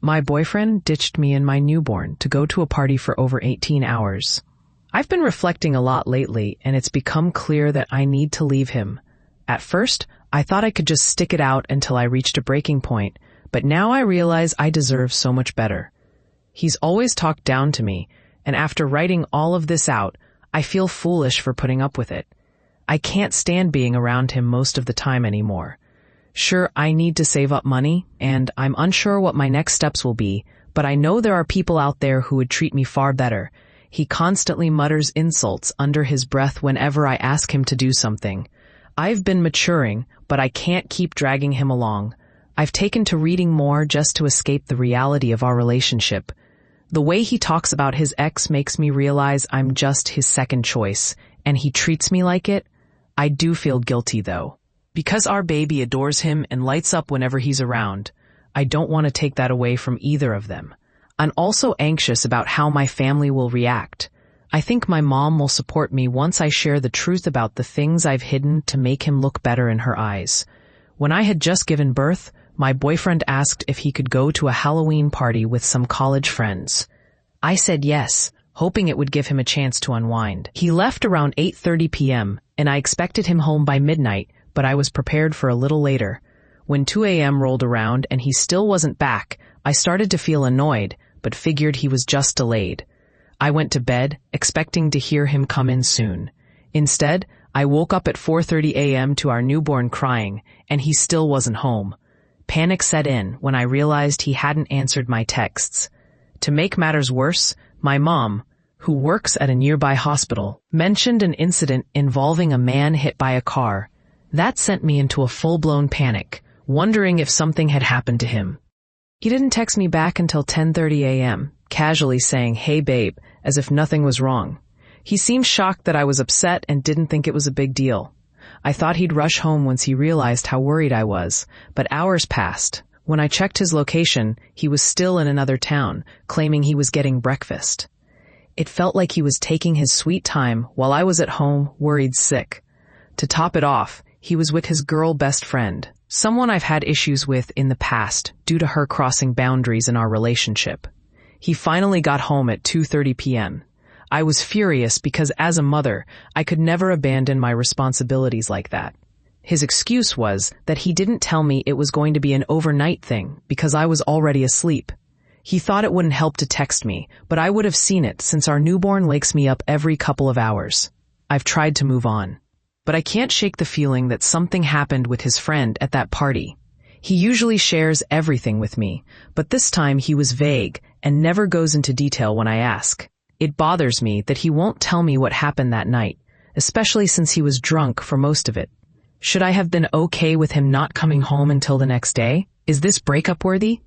My boyfriend ditched me and my newborn to go to a party for over 18 hours. I've been reflecting a lot lately, and it's become clear that I need to leave him. At first, I thought I could just stick it out until I reached a breaking point, but now I realize I deserve so much better. He's always talked down to me, and after writing all of this out, I feel foolish for putting up with it. I can't stand being around him most of the time anymore. Sure, I need to save up money, and I'm unsure what my next steps will be, but I know there are people out there who would treat me far better. He constantly mutters insults under his breath whenever I ask him to do something. I've been maturing, but I can't keep dragging him along. I've taken to reading more just to escape the reality of our relationship. The way he talks about his ex makes me realize I'm just his second choice, and he treats me like it. I do feel guilty, though. Because our baby adores him and lights up whenever he's around, I don't want to take that away from either of them. I'm also anxious about how my family will react. I think my mom will support me once I share the truth about the things I've hidden to make him look better in her eyes. When I had just given birth, my boyfriend asked if he could go to a Halloween party with some college friends. I said yes, hoping it would give him a chance to unwind. He left around 8:30 p.m., and I expected him home by midnight, but I was prepared for a little later. When 2 a.m. rolled around and he still wasn't back, I started to feel annoyed, but figured he was just delayed. I went to bed, expecting to hear him come in soon. Instead, I woke up at 4:30 a.m. to our newborn crying, and he still wasn't home. Panic set in when I realized he hadn't answered my texts. To make matters worse, my mom, who works at a nearby hospital, mentioned an incident involving a man hit by a car. That sent me into a full-blown panic, wondering if something had happened to him. He didn't text me back until 10:30 a.m., casually saying, "Hey babe," as if nothing was wrong. He seemed shocked that I was upset and didn't think it was a big deal. I thought he'd rush home once he realized how worried I was, but hours passed. When I checked his location, he was still in another town, claiming he was getting breakfast. It felt like he was taking his sweet time while I was at home, worried sick. To top it off, he was with his girl best friend, someone I've had issues with in the past due to her crossing boundaries in our relationship. He finally got home at 2:30 p.m. I was furious because as a mother, I could never abandon my responsibilities like that. His excuse was that he didn't tell me it was going to be an overnight thing because I was already asleep. He thought it wouldn't help to text me, but I would have seen it since our newborn wakes me up every couple of hours. I've tried to move on, but I can't shake the feeling that something happened with his friend at that party. He usually shares everything with me, but this time he was vague and never goes into detail when I ask. It bothers me that he won't tell me what happened that night, especially since he was drunk for most of it. Should I have been okay with him not coming home until the next day? Is this breakup worthy?